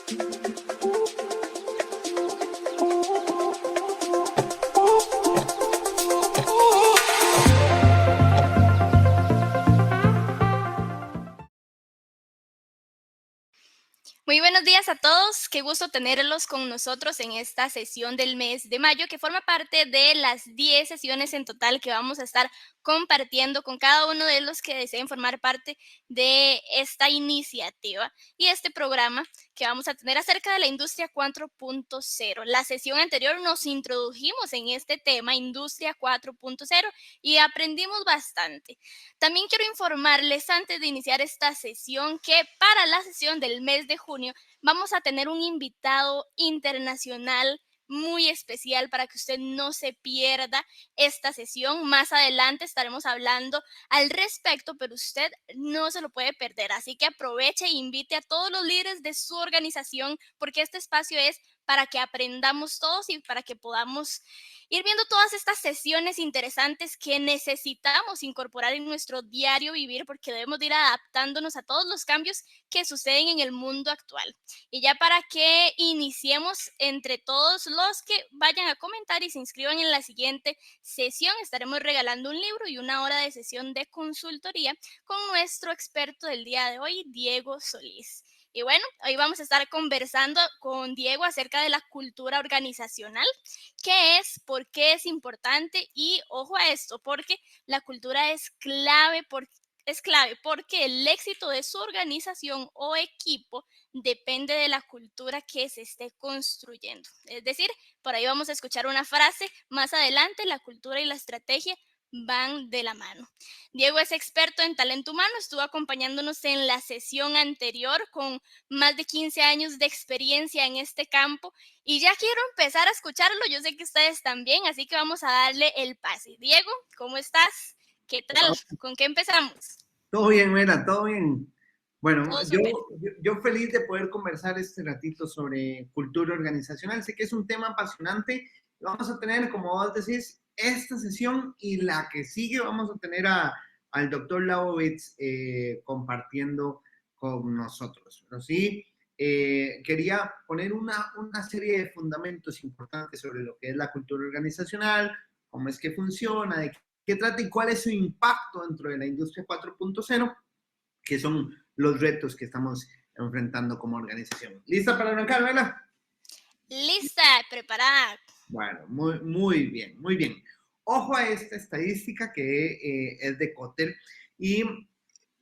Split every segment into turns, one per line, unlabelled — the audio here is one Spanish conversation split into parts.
Muy buenos días a todos, qué gusto tenerlos con nosotros en esta sesión del mes de mayo que forma parte de las 10 sesiones en total que vamos a estar compartiendo con cada uno de los que deseen formar parte de esta iniciativa y este programa que vamos a tener acerca de la industria 4.0. La sesión anterior nos introdujimos en este tema, industria 4.0, y aprendimos bastante. También quiero informarles antes de iniciar esta sesión que para la sesión del mes de junio vamos a tener un invitado internacional muy especial para que usted no se pierda esta sesión. Más adelante estaremos hablando al respecto, pero usted no se lo puede perder. Así que aproveche e invite a todos los líderes de su organización porque este espacio es para que aprendamos todos y para que podamos ir viendo todas estas sesiones interesantes que necesitamos incorporar en nuestro diario vivir porque debemos de ir adaptándonos a todos los cambios que suceden en el mundo actual. Y ya para que iniciemos entre todos los que vayan a comentar y se inscriban en la siguiente sesión, estaremos regalando un libro y una hora de sesión de consultoría con nuestro experto del día de hoy, Diego Solís. Y bueno, hoy vamos a estar conversando con Diego acerca de la cultura organizacional, qué es, por qué es importante y ojo a esto, porque la cultura es clave porque el éxito de su organización o equipo depende de la cultura que se esté construyendo. Es decir, por ahí vamos a escuchar una frase más adelante, la cultura y la estrategia van de la mano. Diego es experto en talento humano, estuvo acompañándonos en la sesión anterior con más de 15 años de experiencia en este campo y ya quiero empezar a escucharlo, yo sé que ustedes también, así que vamos a darle el pase. Diego, ¿cómo estás? ¿Qué tal? ¿Con qué empezamos?
Todo bien, Mela, todo bien. Bueno,
Todo
yo,
súper.
yo, yo feliz de poder conversar este ratito sobre cultura organizacional. Sé que es un tema apasionante. Vamos a tener, como vos decís, esta sesión y la que sigue vamos a tener al doctor Labovitz compartiendo con nosotros. Pero sí, quería poner una serie de fundamentos importantes sobre lo que es la cultura organizacional, cómo es que funciona, de qué trata y cuál es su impacto dentro de la industria 4.0, que son los retos que estamos enfrentando como organización. ¿Lista para arrancar, Vela?
Lista, preparada.
Bueno, muy bien, muy bien. Ojo a esta estadística que es de Kotter y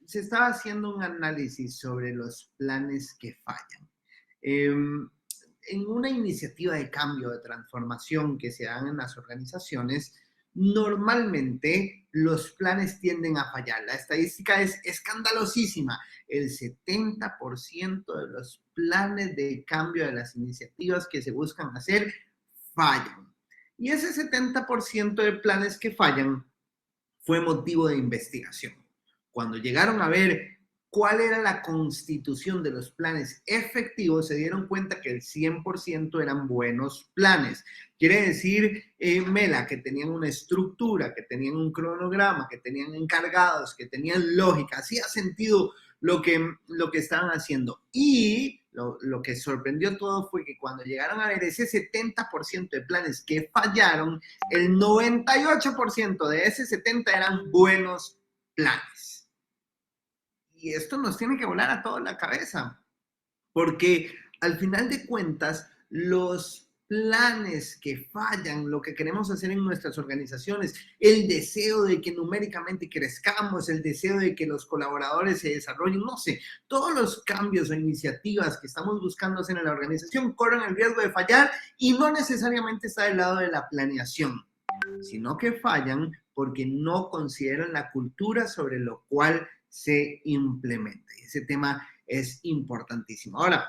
se estaba haciendo un análisis sobre los planes que fallan. En una iniciativa de cambio, de transformación que se dan en las organizaciones, normalmente los planes tienden a fallar. La estadística es escandalosísima. El 70% de los planes de cambio de las iniciativas que se buscan hacer fallan. Y ese 70% de planes que fallan fue motivo de investigación. Cuando llegaron a ver cuál era la constitución de los planes efectivos, se dieron cuenta que el 100% eran buenos planes. Quiere decir, Mela, que tenían una estructura, que tenían un cronograma, que tenían encargados, que tenían lógica, hacía sentido lo que estaban haciendo. Y lo que sorprendió todo fue que cuando llegaron a ver ese 70% de planes que fallaron, el 98% de ese 70 eran buenos planes. Y esto nos tiene que volar a toda la cabeza, porque al final de cuentas, los planes que fallan, lo que queremos hacer en nuestras organizaciones, el deseo de que numéricamente crezcamos, el deseo de que los colaboradores se desarrollen, no sé, todos los cambios o iniciativas que estamos buscando hacer en la organización corren el riesgo de fallar y no necesariamente está del lado de la planeación, sino que fallan porque no consideran la cultura sobre lo cual se implementa. Y ese tema es importantísimo. Ahora,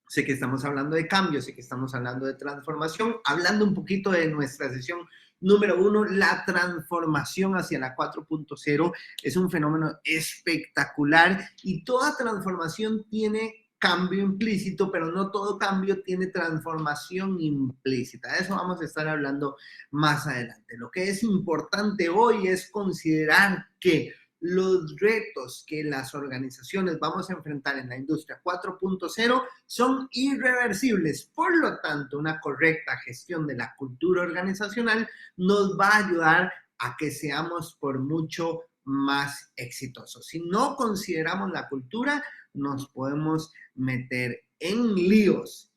sé que estamos hablando de cambio, sé que estamos hablando de transformación, hablando un poquito de nuestra sesión número 1, la transformación hacia la 4.0 es un fenómeno espectacular y toda transformación tiene cambio implícito, pero no todo cambio tiene transformación implícita. De eso vamos a estar hablando más adelante. Lo que es importante hoy es considerar que los retos que las organizaciones vamos a enfrentar en la industria 4.0 son irreversibles. Por lo tanto, una correcta gestión de la cultura organizacional nos va a ayudar a que seamos por mucho más exitosos. Si no consideramos la cultura, nos podemos meter en líos.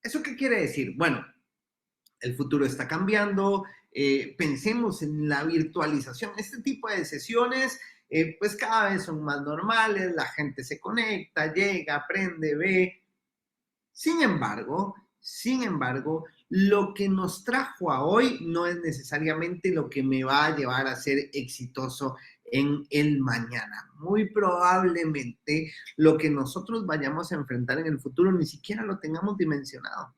¿Eso qué quiere decir? Bueno, el futuro está cambiando, pensemos en la virtualización. Este tipo de sesiones, pues cada vez son más normales, la gente se conecta, llega, aprende, ve. Sin embargo, lo que nos trajo a hoy no es necesariamente lo que me va a llevar a ser exitoso en el mañana. Muy probablemente lo que nosotros vayamos a enfrentar en el futuro ni siquiera lo tengamos dimensionado.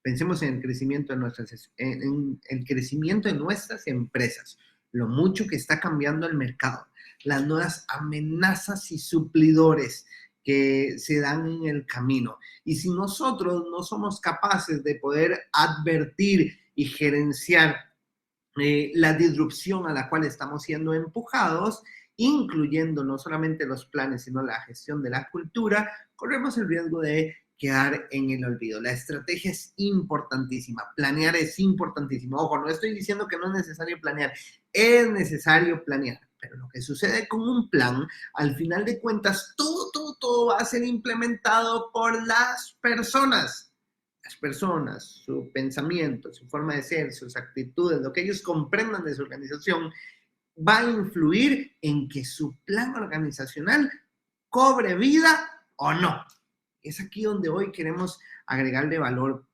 Pensemos en el crecimiento en el crecimiento de nuestras empresas, lo mucho que está cambiando el mercado, las nuevas amenazas y suplidores que se dan en el camino. Y si nosotros no somos capaces de poder advertir y gerenciar la disrupción a la cual estamos siendo empujados, incluyendo no solamente los planes, sino la gestión de la cultura, corremos el riesgo de quedar en el olvido. La estrategia es importantísima, planear es importantísimo. Ojo, no estoy diciendo que no es necesario planear, es necesario planear. Pero lo que sucede con un plan, al final de cuentas, todo va a ser implementado por las personas, su pensamiento, su forma de ser, sus actitudes, lo que ellos comprendan de su organización, va a influir en que su plan organizacional cobre vida o no. Es aquí donde hoy queremos agregarle valor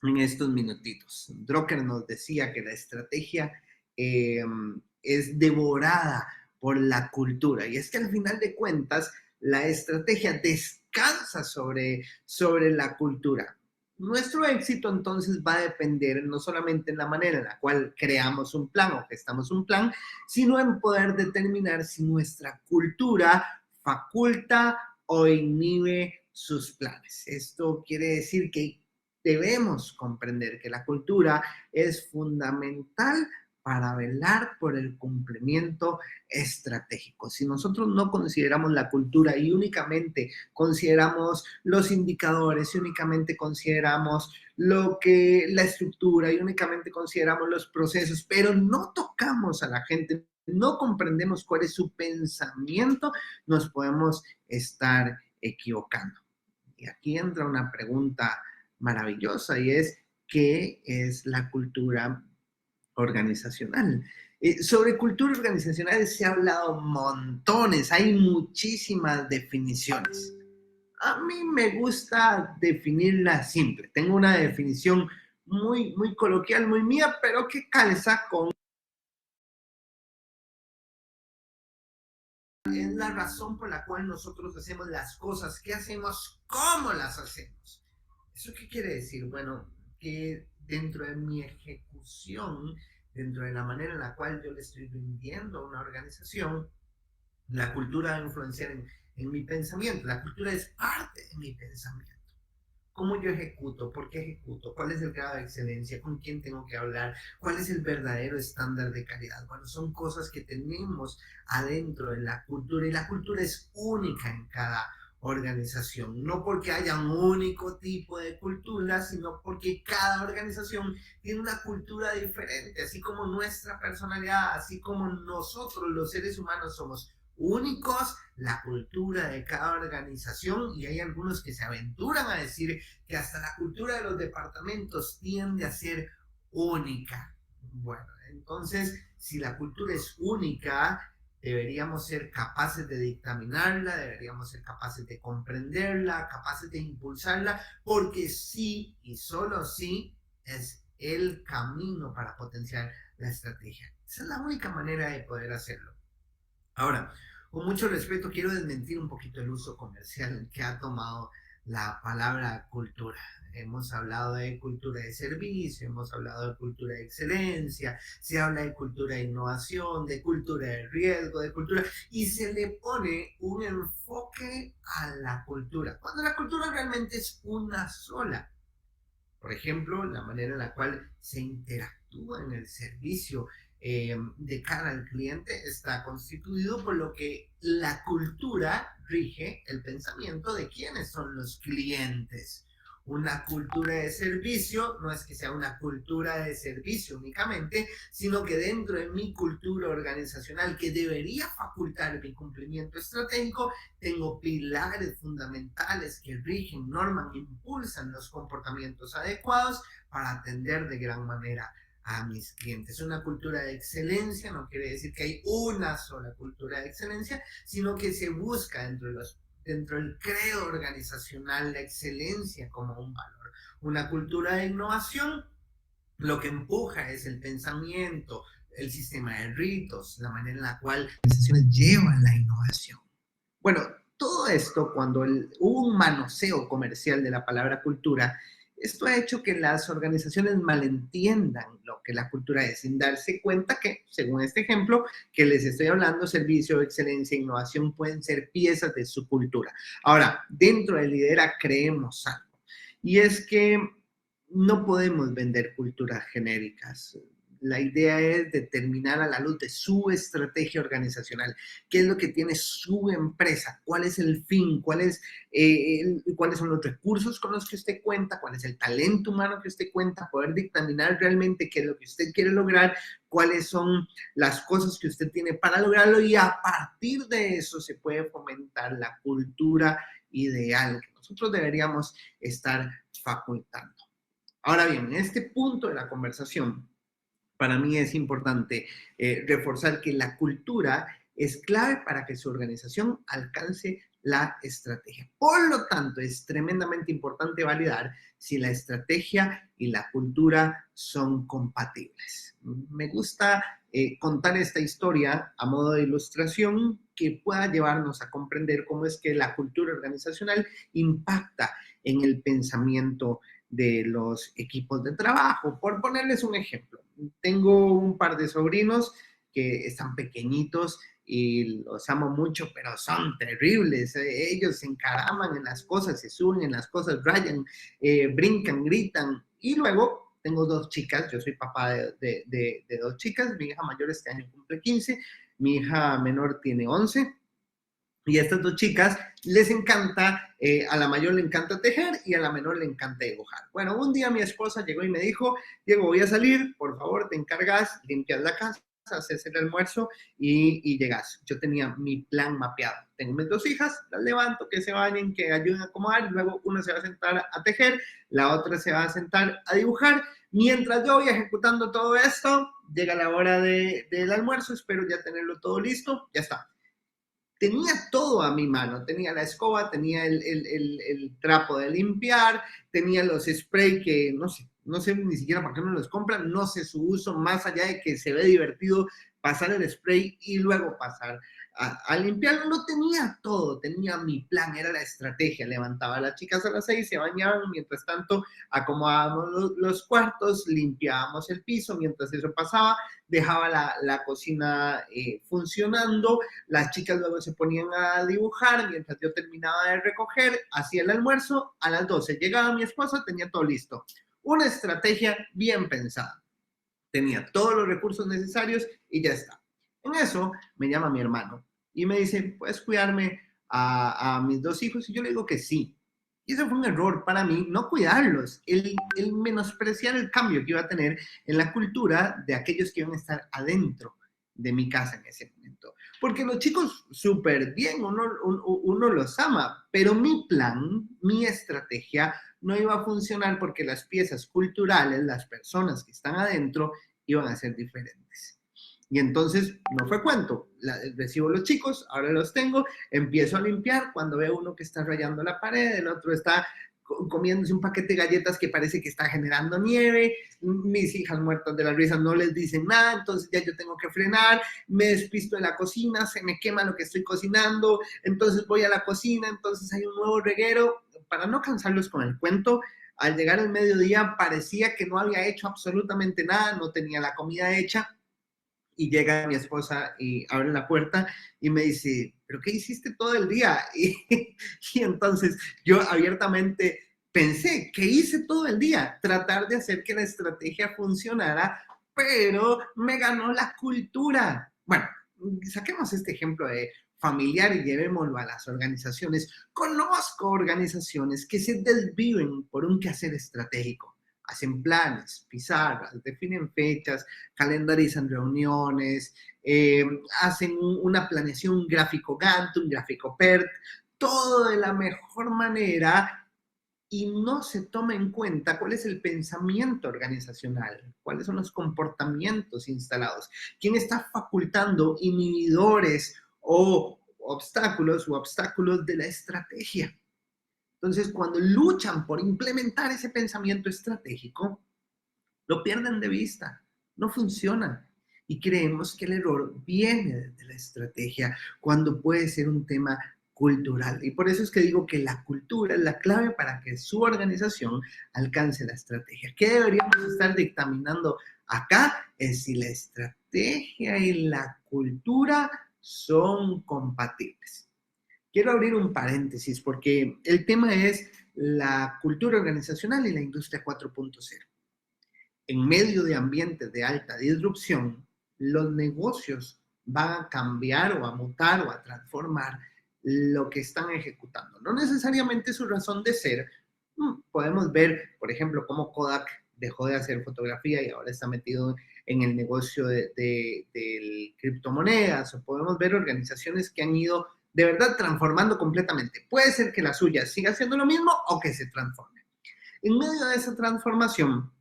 en estos minutitos. Drucker nos decía que la estrategia es devorada por la cultura. Y es que al final de cuentas, la estrategia descansa sobre la cultura. Nuestro éxito entonces va a depender no solamente en la manera en la cual creamos un plan o gestamos un plan, sino en poder determinar si nuestra cultura faculta o inhibe sus planes. Esto quiere decir que debemos comprender que la cultura es fundamental para velar por el cumplimiento estratégico. Si nosotros no consideramos la cultura y únicamente consideramos los indicadores y únicamente consideramos la estructura y únicamente consideramos los procesos, pero no tocamos a la gente, no comprendemos cuál es su pensamiento, nos podemos estar equivocando. Y aquí entra una pregunta maravillosa y es, ¿qué es la cultura organizacional? Sobre cultura organizacional se ha hablado montones, hay muchísimas definiciones. A mí me gusta definirla simple. Tengo una definición muy coloquial, muy mía, pero que calza con es la razón por la cual nosotros hacemos las cosas, qué hacemos, cómo las hacemos. ¿Eso qué quiere decir? Bueno, que dentro de mi ejecución, dentro de la manera en la cual yo le estoy rindiendo a una organización, la cultura va a influenciar en mi pensamiento. La cultura es parte de mi pensamiento. ¿Cómo yo ejecuto? ¿Por qué ejecuto? ¿Cuál es el grado de excelencia? ¿Con quién tengo que hablar? ¿Cuál es el verdadero estándar de calidad? Bueno, son cosas que tenemos adentro de la cultura y la cultura es única en cada organización. No porque haya un único tipo de cultura, sino porque cada organización tiene una cultura diferente, así como nuestra personalidad, así como nosotros los seres humanos somos únicos, la cultura de cada organización, y hay algunos que se aventuran a decir que hasta la cultura de los departamentos tiende a ser única. Bueno, entonces, si la cultura es única, deberíamos ser capaces de dictaminarla, deberíamos ser capaces de comprenderla, capaces de impulsarla, porque sí y solo sí es el camino para potenciar la estrategia. Esa es la única manera de poder hacerlo. Ahora, con mucho respeto, quiero desmentir un poquito el uso comercial que ha tomado la palabra cultura. Hemos hablado de cultura de servicio, hemos hablado de cultura de excelencia, se habla de cultura de innovación, de cultura de riesgo, de cultura, y se le pone un enfoque a la cultura, cuando la cultura realmente es una sola. Por ejemplo, la manera en la cual se interactúa en el servicio, de cara al cliente está constituido por lo que la cultura rige el pensamiento de quiénes son los clientes. Una cultura de servicio no es que sea una cultura de servicio únicamente, sino que dentro de mi cultura organizacional que debería facultar mi cumplimiento estratégico, tengo pilares fundamentales que rigen, norman, impulsan los comportamientos adecuados para atender de gran manera a mis clientes. Una cultura de excelencia no quiere decir que hay una sola cultura de excelencia, sino que se busca dentro del credo organizacional la excelencia como un valor. Una cultura de innovación lo que empuja es el pensamiento, el sistema de ritos, la manera en la cual las organizaciones llevan la innovación. Bueno, todo esto, cuando hubo un manoseo comercial de la palabra cultura, esto ha hecho que las organizaciones malentiendan lo que la cultura es, sin darse cuenta que, según este ejemplo que les estoy hablando, servicio, excelencia, innovación pueden ser piezas de su cultura. Ahora, dentro de Lidera creemos algo, y es que no podemos vender culturas genéricas. La idea es determinar a la luz de su estrategia organizacional, qué es lo que tiene su empresa, cuál es el fin, cuáles son los recursos con los que usted cuenta, cuál es el talento humano que usted cuenta, poder dictaminar realmente qué es lo que usted quiere lograr, cuáles son las cosas que usted tiene para lograrlo, y a partir de eso se puede fomentar la cultura ideal que nosotros deberíamos estar facultando. Ahora bien, en este punto de la conversación, para mí es importante reforzar que la cultura es clave para que su organización alcance la estrategia. Por lo tanto, es tremendamente importante validar si la estrategia y la cultura son compatibles. Me gusta contar esta historia a modo de ilustración que pueda llevarnos a comprender cómo es que la cultura organizacional impacta en el pensamiento de los equipos de trabajo. Por ponerles un ejemplo, tengo un par de sobrinos que están pequeñitos y los amo mucho, pero son terribles. Ellos se encaraman en las cosas, se suben en las cosas, rayan, brincan, gritan. Y luego tengo dos chicas, yo soy papá de dos chicas, mi hija mayor este año cumple 15, mi hija menor tiene 11. Y a estas dos chicas les encanta, a la mayor le encanta tejer y a la menor le encanta dibujar. Bueno, un día mi esposa llegó y me dijo, Diego, voy a salir, por favor, te encargas, limpias la casa, haces el almuerzo y llegas. Yo tenía mi plan mapeado. Tengo mis dos hijas, las levanto, que se bañen, que ayuden a acomodar, y luego una se va a sentar a tejer, la otra se va a sentar a dibujar. Mientras yo voy ejecutando todo esto, llega la hora del almuerzo, espero ya tenerlo todo listo, ya está. Tenía todo a mi mano, tenía la escoba, tenía el trapo de limpiar, tenía los spray que no sé ni siquiera para qué no los compran, no sé su uso, más allá de que se ve divertido pasar el spray y luego pasar a limpiarlo. Lo tenía todo, tenía mi plan, era la estrategia. Levantaba a las chicas a las 6, se bañaban, mientras tanto acomodábamos los cuartos, limpiábamos el piso, mientras eso pasaba, dejaba la cocina funcionando, las chicas luego se ponían a dibujar, mientras yo terminaba de recoger, hacía el almuerzo, a las 12 llegaba mi esposa, tenía todo listo. Una estrategia bien pensada. Tenía todos los recursos necesarios y ya está. En eso me llama mi hermano y me dice, ¿puedes cuidarme a mis dos hijos? Y yo le digo que sí. Y eso fue un error para mí, no cuidarlos, el menospreciar el cambio que iba a tener en la cultura de aquellos que iban a estar adentro de mi casa en ese momento. Porque los chicos súper bien, uno los ama, pero mi plan, mi estrategia no iba a funcionar porque las piezas culturales, las personas que están adentro, iban a ser diferentes. Y entonces no fue cuento, recibo los chicos, ahora los tengo, empiezo a limpiar, cuando veo uno que está rayando la pared, el otro está comiéndose un paquete de galletas que parece que está generando nieve, mis hijas muertas de la risa no les dicen nada, entonces ya yo tengo que frenar, me despisto en la cocina, se me quema lo que estoy cocinando, entonces voy a la cocina, entonces hay un nuevo reguero. Para no cansarlos con el cuento, al llegar el mediodía parecía que no había hecho absolutamente nada, no tenía la comida hecha, y llega mi esposa y abre la puerta y me dice, ¿pero qué hiciste todo el día? Y entonces yo abiertamente pensé, ¿qué hice todo el día? Tratar de hacer que la estrategia funcionara pero me ganó la cultura. Bueno, saquemos este ejemplo de familiar y llevémoslo a las organizaciones. Conozco organizaciones que se desviven por un quehacer estratégico. Hacen planes, pizarras, definen fechas, calendarizan reuniones, hacen una planeación, un gráfico Gantt, un gráfico PERT, todo de la mejor manera y no se toma en cuenta cuál es el pensamiento organizacional, cuáles son los comportamientos instalados, quién está facultando inhibidores o obstáculos de la estrategia. Entonces, cuando luchan por implementar ese pensamiento estratégico, lo pierden de vista, no funciona. Y creemos que el error viene de la estrategia, cuando puede ser un tema cultural. Y por eso es que digo que la cultura es la clave para que su organización alcance la estrategia. ¿Qué deberíamos estar dictaminando acá? Es si la estrategia y la cultura son compatibles. Quiero abrir un paréntesis porque el tema es la cultura organizacional y la industria 4.0. En medio de ambientes de alta disrupción, los negocios van a cambiar o a mutar o a transformar lo que están ejecutando. No necesariamente su razón de ser. Podemos ver, por ejemplo, cómo Kodak dejó de hacer fotografía y ahora está metido en el negocio de criptomonedas, o podemos ver organizaciones que han ido de verdad transformando completamente. Puede ser que la suya siga haciendo lo mismo o que se transforme. En medio de esa transformación,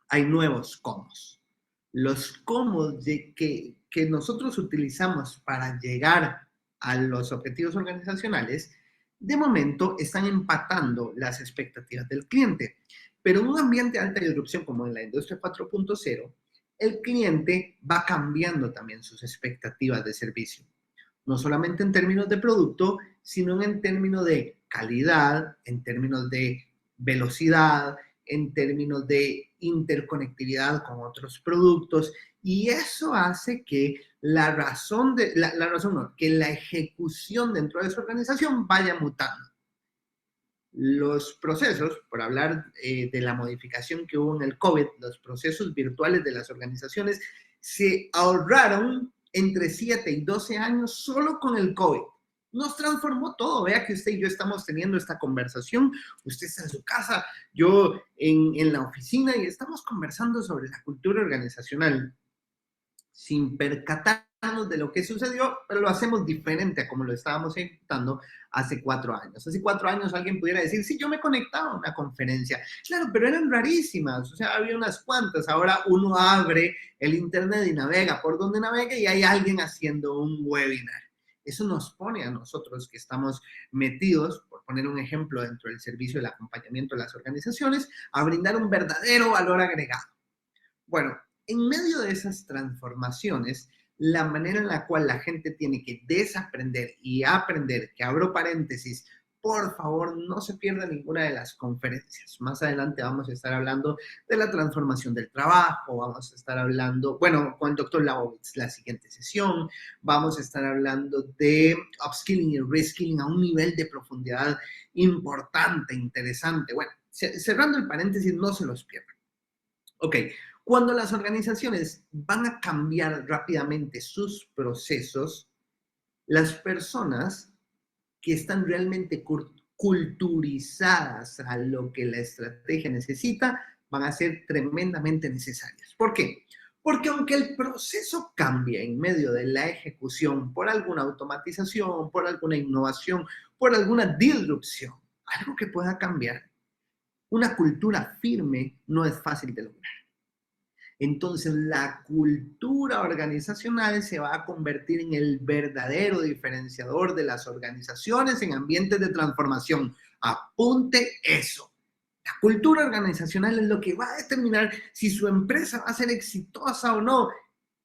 hay nuevos comos. Los comos que nosotros utilizamos para llegar a los objetivos organizacionales, de momento están empatando las expectativas del cliente. Pero en un ambiente de alta disrupción como en la industria 4.0, el cliente va cambiando también sus expectativas de servicio. No solamente en términos de producto, sino en términos de calidad, en términos de velocidad, en términos de interconectividad con otros productos, y eso hace que que la ejecución dentro de su organización vaya mutando. Los procesos, por hablar de la modificación que hubo en el COVID, los procesos virtuales de las organizaciones se ahorraron entre 7 y 12 años solo con el COVID. Nos transformó todo. Vea que usted y yo estamos teniendo esta conversación. Usted está en su casa, yo en la oficina, y estamos conversando sobre la cultura organizacional sin percatarnos de lo que sucedió, pero lo hacemos diferente a como lo estábamos ejecutando hace 4 años. Hace 4 años alguien pudiera decir, sí, yo me conectaba a una conferencia. Claro, pero eran rarísimas, o sea, había unas cuantas. Ahora uno abre el internet y navega por donde navega y hay alguien haciendo un webinar. Eso nos pone a nosotros que estamos metidos, por poner un ejemplo, dentro del servicio del acompañamiento de las organizaciones, a brindar un verdadero valor agregado. Bueno, en medio de esas transformaciones, la manera en la cual la gente tiene que desaprender y aprender, que abro paréntesis, por favor, no se pierda ninguna de las conferencias. Más adelante vamos a estar hablando de la transformación del trabajo, vamos a estar hablando, bueno, con el doctor Labovitz, la siguiente sesión, vamos a estar hablando de upskilling y reskilling a un nivel de profundidad importante, interesante. Bueno, cerrando el paréntesis, no se los pierdan. Ok, cuando las organizaciones van a cambiar rápidamente sus procesos, las personas que están realmente culturizadas a lo que la estrategia necesita van a ser tremendamente necesarias. ¿Por qué? Porque aunque el proceso cambie en medio de la ejecución por alguna automatización, por alguna innovación, por alguna disrupción, algo que pueda cambiar, una cultura firme no es fácil de lograr. Entonces, la cultura organizacional se va a convertir en el verdadero diferenciador de las organizaciones en ambientes de transformación. Apunte eso. La cultura organizacional es lo que va a determinar si su empresa va a ser exitosa o no.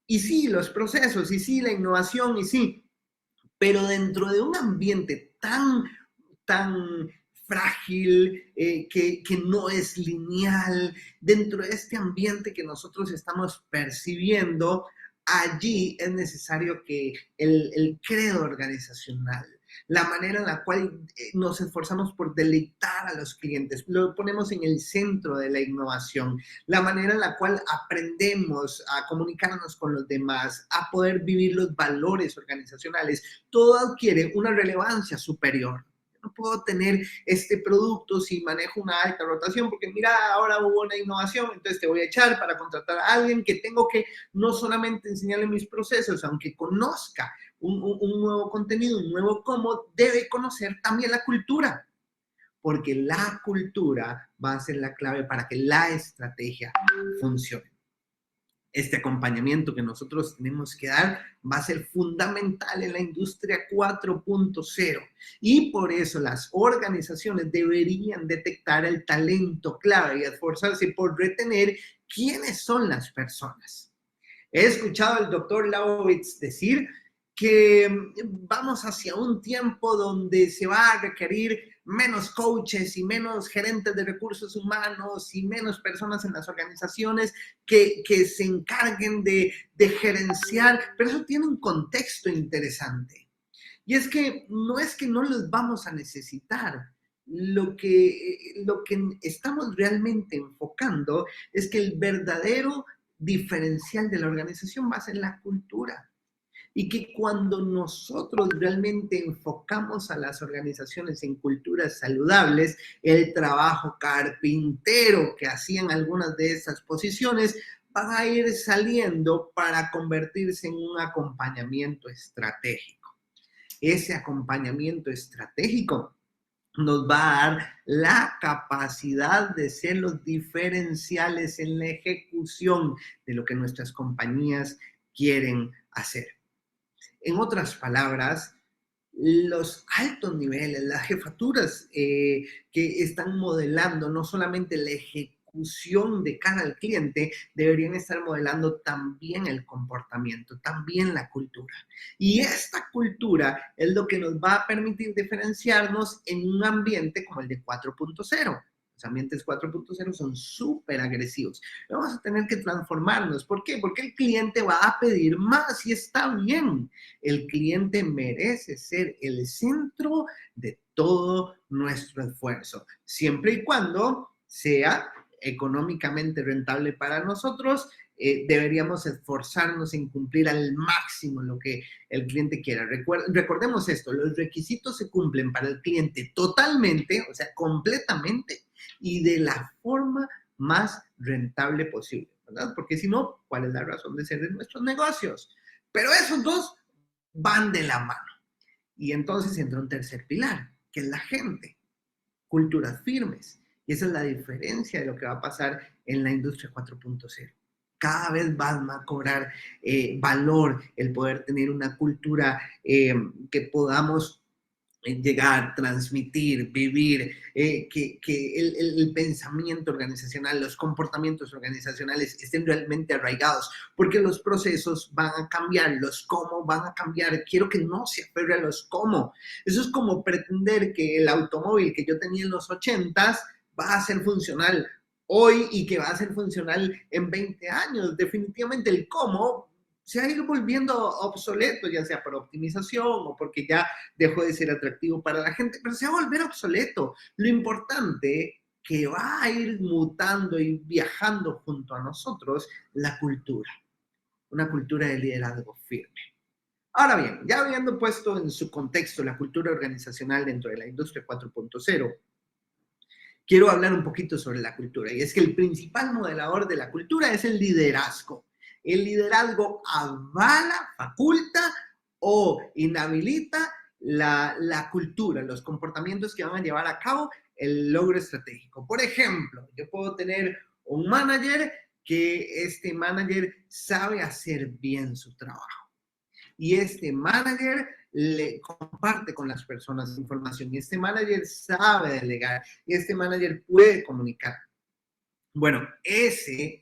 Y sí, los procesos, y sí, la innovación, y sí. Pero dentro de un ambiente tan frágil, que no es lineal, dentro de este ambiente que nosotros estamos percibiendo, allí es necesario que el credo organizacional, la manera en la cual nos esforzamos por deleitar a los clientes, lo ponemos en el centro de la innovación, la manera en la cual aprendemos a comunicarnos con los demás, a poder vivir los valores organizacionales, todo adquiere una relevancia superior. No puedo tener este producto si manejo una alta rotación, porque mira, ahora hubo una innovación, entonces te voy a echar para contratar a alguien que tengo que no solamente enseñarle mis procesos, aunque conozca un nuevo contenido, un nuevo cómo, debe conocer también la cultura, porque la cultura va a ser la clave para que la estrategia funcione. Este acompañamiento que nosotros tenemos que dar va a ser fundamental en la industria 4.0 y por eso las organizaciones deberían detectar el talento clave y esforzarse por retener quiénes son las personas. He escuchado al doctor Laowitz decir que vamos hacia un tiempo donde se va a requerir menos coaches y menos gerentes de recursos humanos y menos personas en las organizaciones que se encarguen de gerenciar, pero eso tiene un contexto interesante. Y es que no los vamos a necesitar. Lo que estamos realmente enfocando es que el verdadero diferencial de la organización va a ser la cultura. Y que cuando nosotros realmente enfocamos a las organizaciones en culturas saludables, el trabajo carpintero que hacían algunas de esas posiciones van a ir saliendo para convertirse en un acompañamiento estratégico. Ese acompañamiento estratégico nos va a dar la capacidad de ser los diferenciales en la ejecución de lo que nuestras compañías quieren hacer. En otras palabras, los altos niveles, las jefaturas que están modelando no solamente la ejecución de cara al cliente, deberían estar modelando también el comportamiento, también la cultura. Y esta cultura es lo que nos va a permitir diferenciarnos en un ambiente como el de 4.0. Los ambientes 4.0 son súper agresivos. Vamos a tener que transformarnos. ¿Por qué? Porque el cliente va a pedir más y está bien. El cliente merece ser el centro de todo nuestro esfuerzo, siempre y cuando sea económicamente rentable para nosotros. Deberíamos esforzarnos en cumplir al máximo lo que el cliente quiera. Recordemos esto, los requisitos se cumplen para el cliente totalmente, o sea, completamente, y de la forma más rentable posible, ¿verdad? Porque si no, ¿cuál es la razón de ser de nuestros negocios? Pero esos dos van de la mano. Y entonces entra un tercer pilar, que es la gente, culturas firmes. Y esa es la diferencia de lo que va a pasar en la industria 4.0. Cada vez va a cobrar valor el poder tener una cultura que podamos llegar, transmitir, vivir, que el pensamiento organizacional, los comportamientos organizacionales estén realmente arraigados, porque los procesos van a cambiar, los cómo van a cambiar. Quiero que no se aferre a los cómo. Eso es como pretender que el automóvil que yo tenía en los 80s va a ser funcional hoy y que va a ser funcional en 20 años. Definitivamente el cómo se va a ir volviendo obsoleto, ya sea por optimización o porque ya dejó de ser atractivo para la gente, pero se va a volver obsoleto. Lo importante que va a ir mutando y viajando junto a nosotros, la cultura, una cultura de liderazgo firme. Ahora bien, ya habiendo puesto en su contexto la cultura organizacional dentro de la industria 4.0, quiero hablar un poquito sobre la cultura. Y es que el principal modelador de la cultura es el liderazgo. El liderazgo avala, faculta o inhabilita la cultura, los comportamientos que van a llevar a cabo el logro estratégico. Por ejemplo, yo puedo tener un manager que este manager sabe hacer bien su trabajo. Y este manager le comparte con las personas información. Y este manager sabe delegar. Y este manager puede comunicar. Bueno, ese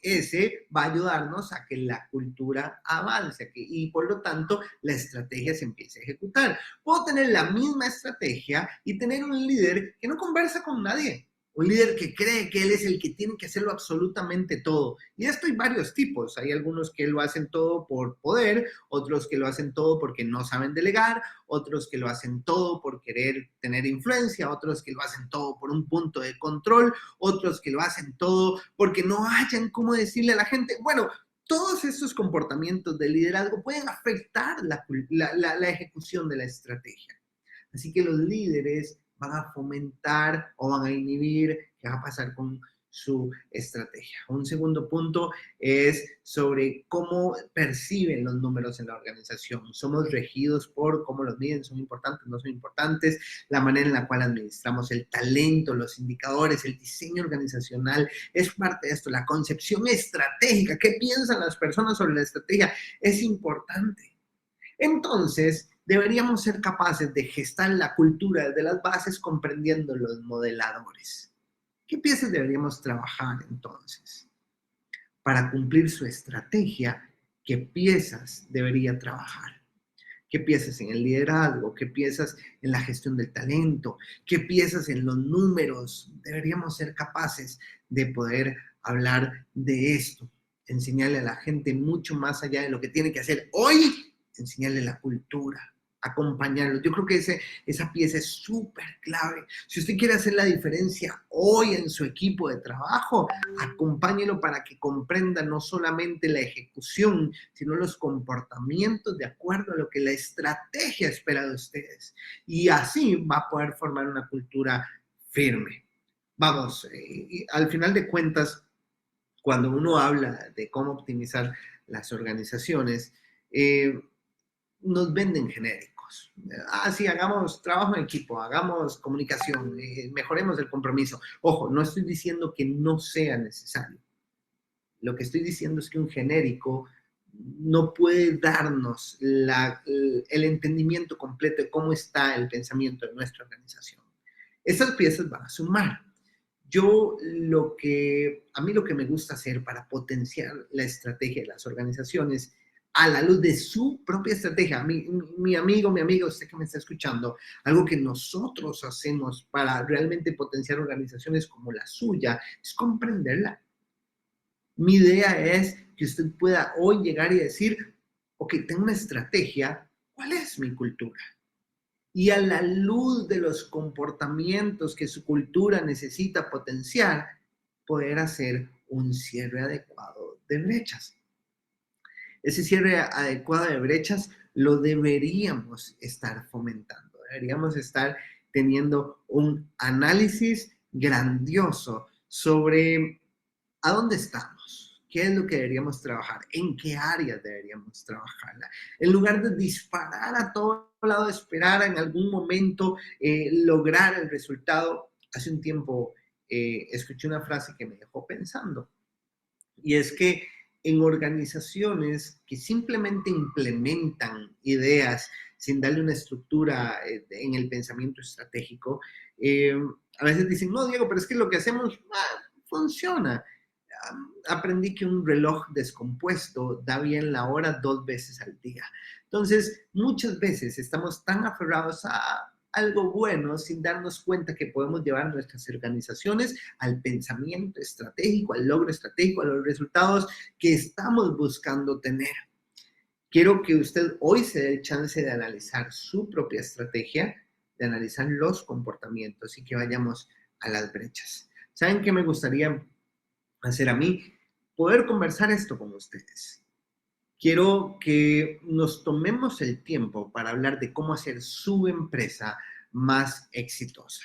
va a ayudarnos a que la cultura avance y por lo tanto la estrategia se empiece a ejecutar. Puedo tener la misma estrategia y tener un líder que no conversa con nadie. Un líder que cree que él es el que tiene que hacerlo absolutamente todo. Y esto hay varios tipos. Hay algunos que lo hacen todo por poder, otros que lo hacen todo porque no saben delegar, otros que lo hacen todo por querer tener influencia, otros que lo hacen todo por un punto de control, otros que lo hacen todo porque no hayan cómo decirle a la gente. Bueno, todos estos comportamientos de liderazgo pueden afectar la ejecución de la estrategia. Así que los líderes van a fomentar o van a inhibir qué va a pasar con su estrategia. Un segundo punto es sobre cómo perciben los números en la organización. Somos regidos por cómo los miden, son importantes, no son importantes, la manera en la cual administramos el talento, los indicadores, el diseño organizacional, es parte de esto, la concepción estratégica, qué piensan las personas sobre la estrategia, es importante. Entonces, deberíamos ser capaces de gestar la cultura desde las bases comprendiendo los modeladores. ¿Qué piezas deberíamos trabajar entonces? Para cumplir su estrategia, ¿qué piezas debería trabajar? ¿Qué piezas en el liderazgo? ¿Qué piezas en la gestión del talento? ¿Qué piezas en los números? Deberíamos ser capaces de poder hablar de esto, enseñarle a la gente mucho más allá de lo que tiene que hacer hoy, enseñarle la cultura, acompañarlos. Yo creo que esa pieza es súper clave. Si usted quiere hacer la diferencia hoy en su equipo de trabajo, acompáñelo para que comprenda no solamente la ejecución, sino los comportamientos de acuerdo a lo que la estrategia espera de ustedes. Y así va a poder formar una cultura firme. Vamos, al final de cuentas, cuando uno habla de cómo optimizar las organizaciones, nos venden genéricos. Ah, sí, hagamos trabajo en equipo, hagamos comunicación, mejoremos el compromiso. Ojo, no estoy diciendo que no sea necesario. Lo que estoy diciendo es que un genérico no puede darnos el entendimiento completo de cómo está el pensamiento de nuestra organización. Esas piezas van a sumar. A mí lo que me gusta hacer para potenciar la estrategia de las organizaciones a la luz de su propia estrategia, mi amigo, usted que me está escuchando, algo que nosotros hacemos para realmente potenciar organizaciones como la suya, es comprenderla. Mi idea es que usted pueda hoy llegar y decir, ok, tengo una estrategia, ¿cuál es mi cultura? Y a la luz de los comportamientos que su cultura necesita potenciar, poder hacer un cierre adecuado de brechas. Ese cierre adecuado de brechas lo deberíamos estar fomentando, deberíamos estar teniendo un análisis grandioso sobre ¿a dónde estamos? ¿Qué es lo que deberíamos trabajar? ¿En qué áreas deberíamos trabajarla? En lugar de disparar a todo lado, esperar en algún momento lograr el resultado. Hace un tiempo escuché una frase que me dejó pensando y es que en organizaciones que simplemente implementan ideas sin darle una estructura en el pensamiento estratégico, eh, a veces dicen, no, Diego, pero es que lo que hacemos funciona. Aprendí que un reloj descompuesto da bien la hora 2 veces al día. Entonces, muchas veces estamos tan aferrados a algo bueno sin darnos cuenta que podemos llevar nuestras organizaciones al pensamiento estratégico, al logro estratégico, a los resultados que estamos buscando tener. Quiero que usted hoy se dé el chance de analizar su propia estrategia, de analizar los comportamientos y que vayamos a las brechas. ¿Saben qué me gustaría hacer a mí? Poder conversar esto con ustedes. Quiero que nos tomemos el tiempo para hablar de cómo hacer su empresa más exitosa.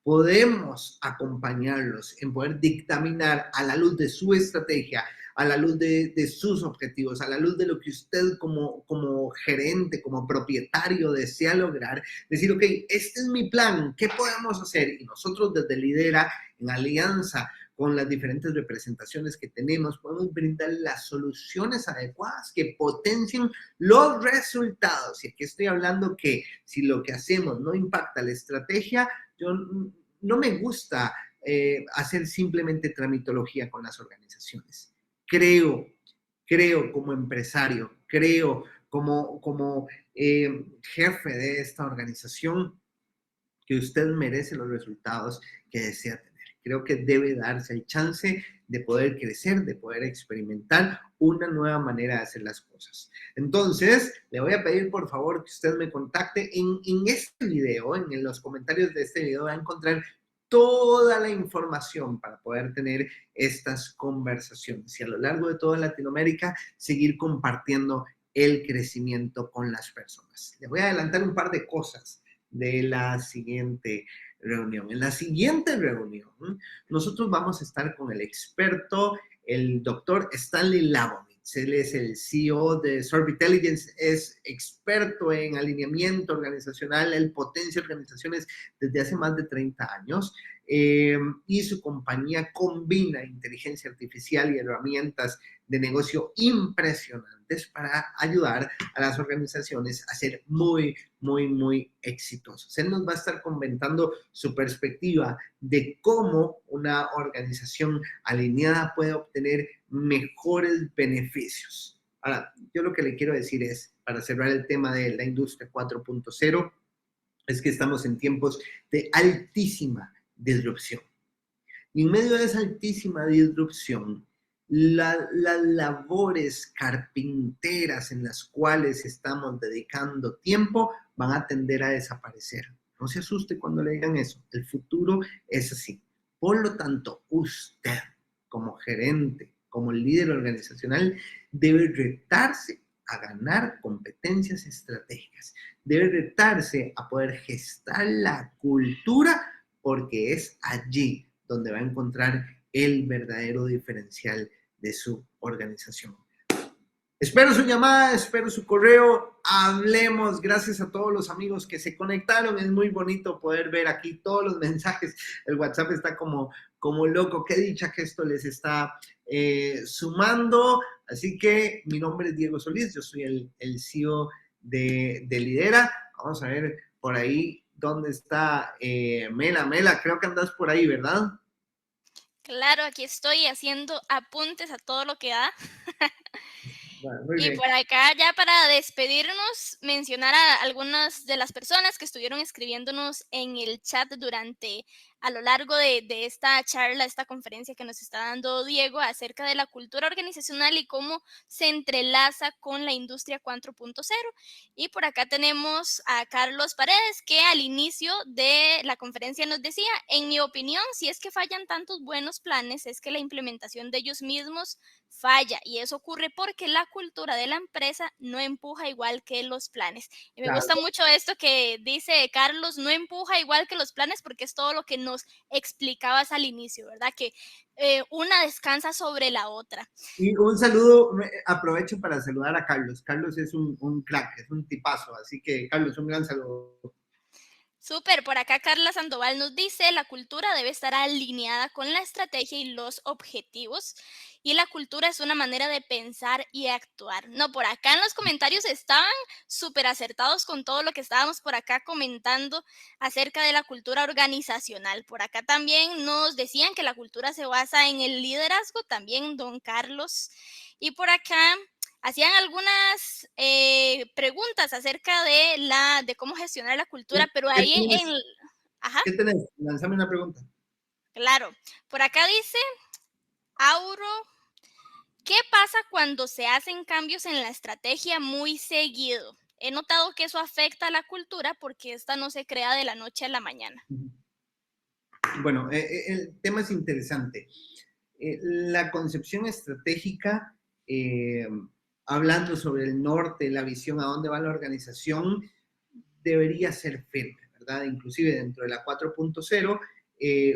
Podemos acompañarlos en poder dictaminar a la luz de su estrategia, a la luz de sus objetivos, a la luz de lo que usted como gerente, como propietario desea lograr, decir, ok, este es mi plan, ¿qué podemos hacer? Y nosotros desde Lidera, en alianza con las diferentes representaciones que tenemos, podemos brindar las soluciones adecuadas que potencien los resultados. Y aquí estoy hablando que si lo que hacemos no impacta la estrategia, yo no me gusta hacer simplemente tramitología con las organizaciones. Creo como empresario, creo como jefe de esta organización que usted merece los resultados que desea tener. Creo que debe darse el chance de poder crecer, de poder experimentar una nueva manera de hacer las cosas. Entonces, le voy a pedir por favor que usted me contacte en este video, en los comentarios de este video va a encontrar toda la información para poder tener estas conversaciones y a lo largo de toda Latinoamérica seguir compartiendo el crecimiento con las personas. Le voy a adelantar un par de cosas de la siguiente reunión. En la siguiente reunión, nosotros vamos a estar con el experto, el doctor Stanley Labovitz. Él es el CEO de Sorb Intelligence, es experto en alineamiento organizacional, él potencia organizaciones desde hace más de 30 años y su compañía combina inteligencia artificial y herramientas de negocio impresionantes para ayudar a las organizaciones a ser muy, muy, muy exitosos. Él nos va a estar comentando su perspectiva de cómo una organización alineada puede obtener mejores beneficios. Ahora, yo lo que le quiero decir es, para cerrar el tema de la industria 4.0, es que estamos en tiempos de altísima disrupción. Y en medio de esa altísima disrupción, las labores carpinteras en las cuales estamos dedicando tiempo van a tender a desaparecer. No se asuste cuando le digan eso. El futuro es así. Por lo tanto, usted, como gerente, como líder organizacional, debe retarse a ganar competencias estratégicas. Debe retarse a poder gestar la cultura porque es allí donde va a encontrar el verdadero diferencial de su organización. Espero su llamada, espero su correo, hablemos, gracias a todos los amigos que se conectaron, es muy bonito poder ver aquí todos los mensajes, el WhatsApp está como loco, qué dicha que esto les está sumando, así que mi nombre es Diego Solís, yo soy el CEO de Lidera, vamos a ver por ahí dónde está Mela, creo que andas por ahí, ¿verdad?
Claro, aquí estoy haciendo apuntes a todo lo que da.
Bueno, muy
Y
bien.
por acá, ya para despedirnos, mencionar a algunas de las personas que estuvieron escribiéndonos en el chat durante, a lo largo de esta charla, esta conferencia que nos está dando Diego acerca de la cultura organizacional y cómo se entrelaza con la industria 4.0. Y por acá tenemos a Carlos Paredes, que al inicio de la conferencia nos decía, en mi opinión, si es que fallan tantos buenos planes, es que la implementación de ellos mismos falla y eso ocurre porque la cultura de la empresa no empuja igual que los planes. Y me gusta
Claro.
mucho esto que dice Carlos, no empuja igual que los planes porque es todo lo que nos explicabas al inicio, ¿verdad? Que una descansa sobre la otra.
Y un saludo, aprovecho para saludar a Carlos. Carlos es un crack, es un tipazo, así que Carlos, un gran saludo.
Súper, por acá Carla Sandoval nos dice, la cultura debe estar alineada con la estrategia y los objetivos y la cultura es una manera de pensar y actuar. No, por acá en los comentarios estaban súper acertados con todo lo que estábamos por acá comentando acerca de la cultura organizacional. Por acá también nos decían que la cultura se basa en el liderazgo, también don Carlos. Y por acá hacían algunas preguntas acerca de cómo gestionar la cultura, pero
¿Qué
ahí
tienes?
ajá,
¿Qué tenés? Lánzame una pregunta.
claro. Por acá dice Auro, ¿qué pasa cuando se hacen cambios en la estrategia muy seguido? He notado que eso afecta a la cultura porque esta no se crea de la noche a la mañana.
Bueno, el tema es interesante. La concepción estratégica, hablando sobre el norte, la visión a dónde va la organización, debería ser firme, ¿verdad? Inclusive dentro de la 4.0,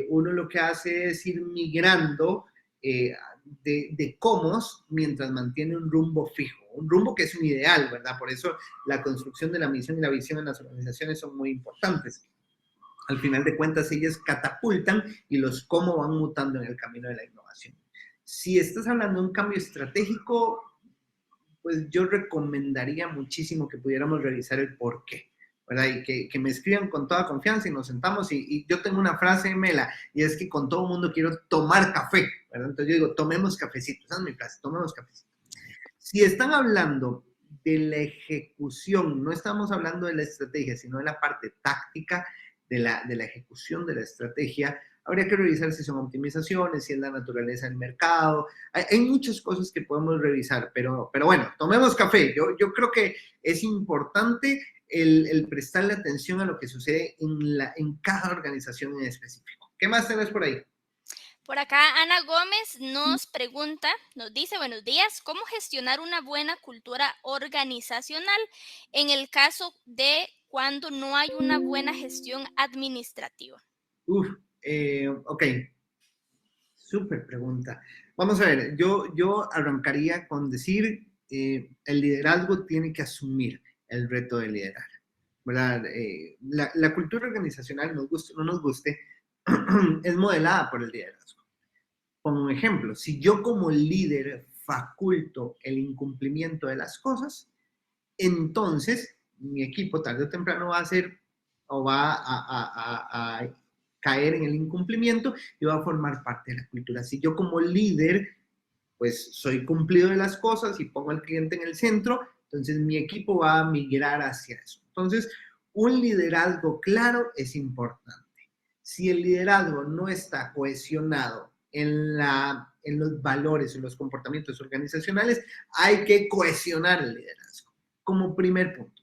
uno lo que hace es ir migrando de cómo mientras mantiene un rumbo fijo, un rumbo que es un ideal, ¿verdad? Por eso la construcción de la misión y la visión en las organizaciones son muy importantes. Al final de cuentas, ellas catapultan y los cómo van mutando en el camino de la innovación. Si estás hablando de un cambio estratégico, pues yo recomendaría muchísimo que pudiéramos revisar el por qué, ¿verdad? Y que me escriban con toda confianza y nos sentamos y yo tengo una frase, Mela, y es que con todo el mundo quiero tomar café, ¿verdad? Entonces yo digo, tomemos cafecito, esa es mi frase, tomemos cafecito. Si están hablando de la ejecución, no estamos hablando de la estrategia, sino de la parte táctica de la ejecución de la estrategia, habría que revisar si son optimizaciones, si es la naturaleza del mercado. Hay muchas cosas que podemos revisar, pero bueno, tomemos café. Yo creo que es importante el prestarle atención a lo que sucede en cada organización en específico. ¿Qué más tenés por ahí?
Por acá Ana Gómez nos pregunta, nos dice, buenos días, ¿cómo gestionar una buena cultura organizacional en el caso de cuando no hay una buena gestión administrativa?
Uf, ok, súper pregunta. Vamos a ver, yo arrancaría con decir, el liderazgo tiene que asumir el reto de liderar, ¿verdad? La cultura organizacional, nos guste o no nos guste, es modelada por el liderazgo. Como ejemplo, si yo como líder faculto el incumplimiento de las cosas, entonces mi equipo tarde o temprano va a hacer o va a caer en el incumplimiento y va a formar parte de la cultura. Si yo como líder, pues soy cumplido de las cosas y pongo al cliente en el centro, entonces mi equipo va a migrar hacia eso. Entonces, un liderazgo claro es importante. Si el liderazgo no está cohesionado en los valores, en los comportamientos organizacionales, hay que cohesionar el liderazgo como primer punto.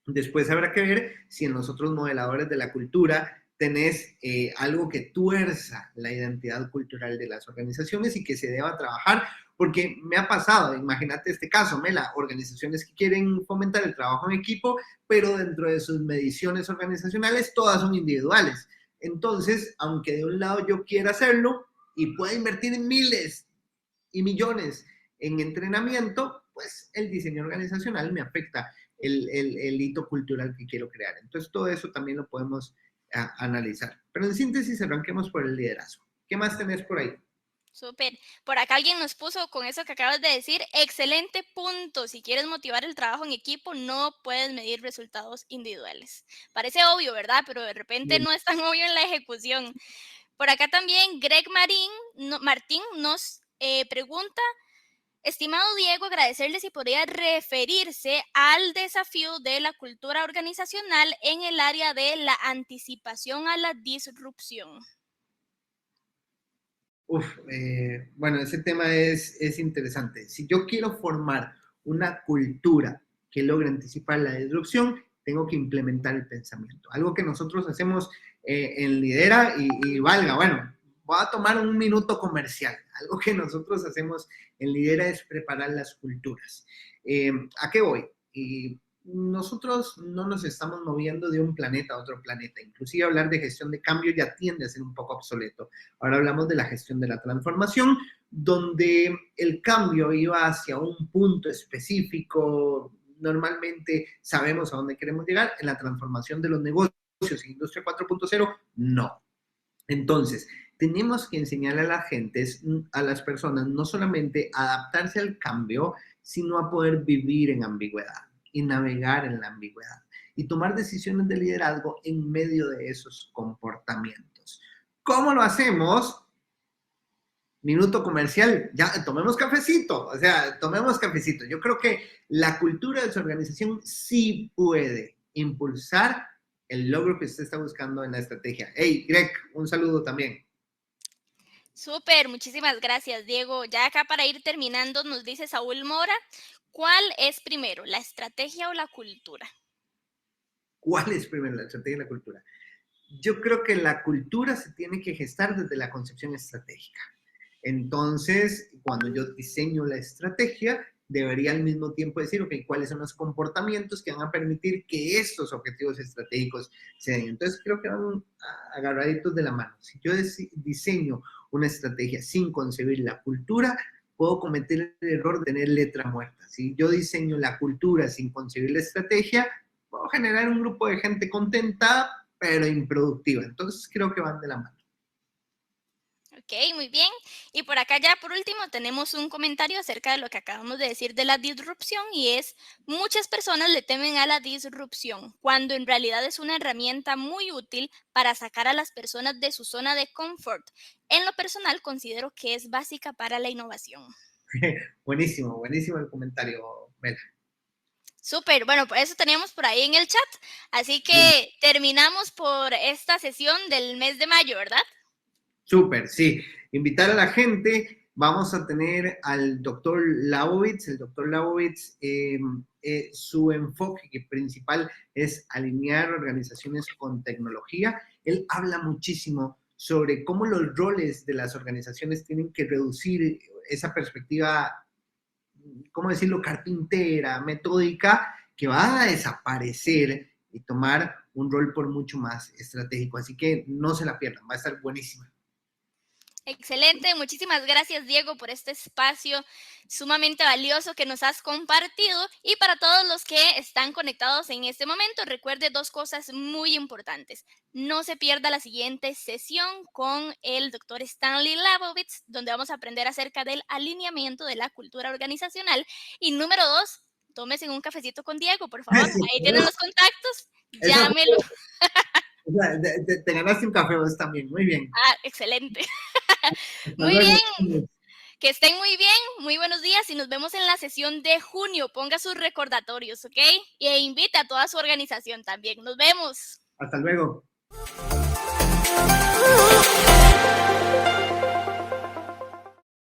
Después habrá que ver si en los otros modeladores de la cultura tenés algo que tuerza la identidad cultural de las organizaciones y que se deba trabajar, porque me ha pasado, imagínate este caso, Mela, organizaciones que quieren fomentar el trabajo en equipo, pero dentro de sus mediciones organizacionales todas son individuales. Entonces, aunque de un lado yo quiera hacerlo y pueda invertir en miles y millones en entrenamiento, pues el diseño organizacional me afecta el hito cultural que quiero crear. Entonces, todo eso también lo podemos analizar. Pero en síntesis, arranquemos por el liderazgo. ¿Qué más tenés por ahí?
Súper. Por acá alguien nos puso con eso que acabas de decir, excelente punto. Si quieres motivar el trabajo en equipo, no puedes medir resultados individuales. Parece obvio, ¿verdad? Pero de repente
Bien.
no es tan obvio en la ejecución. Por acá también Greg Martín nos pregunta, estimado Diego, agradecerle si podría referirse al desafío de la cultura organizacional en el área de la anticipación a la disrupción.
Uf, bueno, ese tema es interesante. Si yo quiero formar una cultura que logre anticipar la disrupción, tengo que implementar el pensamiento. Algo que nosotros hacemos en Lidera y valga, bueno, voy a tomar un minuto comercial. Algo que nosotros hacemos en Lidera es preparar las culturas. ¿A qué voy? Y nosotros no nos estamos moviendo de un planeta a otro planeta. Inclusive hablar de gestión de cambio ya tiende a ser un poco obsoleto. Ahora hablamos de la gestión de la transformación, donde el cambio iba hacia un punto específico. Normalmente sabemos a dónde queremos llegar. En la transformación de los negocios en Industria 4.0, no. Entonces, tenemos que enseñar a las gentes, a las personas, no solamente a adaptarse al cambio, sino a poder vivir en ambigüedad y navegar en la ambigüedad y tomar decisiones de liderazgo en medio de esos comportamientos. ¿Cómo lo hacemos? Minuto comercial, ya tomemos cafecito, o sea, tomemos cafecito. Yo creo que la cultura de su organización sí puede impulsar el logro que usted está buscando en la estrategia. Hey, Greg, un saludo también.
Súper, muchísimas gracias, Diego. Ya acá para ir terminando, nos dice Saúl Mora, ¿cuál es primero, la estrategia o la cultura?
¿Cuál es primero la estrategia y la cultura? Yo creo que la cultura se tiene que gestar desde la concepción estratégica. Entonces, cuando yo diseño la estrategia, debería al mismo tiempo decir, ok, cuáles son los comportamientos que van a permitir que estos objetivos estratégicos se den. Entonces, creo que van agarraditos de la mano. Si yo diseño una estrategia sin concebir la cultura, puedo cometer el error de tener letra muerta. Si yo diseño la cultura sin concebir la estrategia, puedo generar un grupo de gente contenta, pero improductiva. Entonces, creo que van de la mano.
Ok, muy bien. Y por acá ya por último tenemos un comentario acerca de lo que acabamos de decir de la disrupción y es, muchas personas le temen a la disrupción, cuando en realidad es una herramienta muy útil para sacar a las personas de su zona de confort. En lo personal considero que es básica para la innovación.
Buenísimo, buenísimo el comentario, Mela.
Súper, bueno, pues eso teníamos por ahí en el chat. Así que terminamos por esta sesión del mes de mayo, ¿verdad?
Súper, sí. Invitar a la gente. Vamos a tener al doctor Labovitz. El doctor Labovitz, su enfoque principal es alinear organizaciones con tecnología. Él habla muchísimo sobre cómo los roles de las organizaciones tienen que reducir esa perspectiva, ¿cómo decirlo?, carpintera, metódica, que va a desaparecer y tomar un rol por mucho más estratégico. Así que no se la pierdan, va a estar buenísima.
Excelente, muchísimas gracias Diego por este espacio sumamente valioso que nos has compartido y para todos los que están conectados en este momento, recuerde dos cosas muy importantes. No se pierda la siguiente sesión con el doctor Stanley Labovitz, donde vamos a aprender acerca del alineamiento de la cultura organizacional. Y número dos, tómese un cafecito con Diego, por favor. Ahí tienen los contactos,
Eso
llámelo.
O sea, te ganaste un café vos también, muy bien.
Ah, excelente.
Hasta
Muy
luego.
bien. Que estén muy bien, muy buenos días y nos vemos en la sesión de junio. Ponga sus recordatorios, ¿ok? E invite a toda su organización también. Nos vemos.
Hasta luego.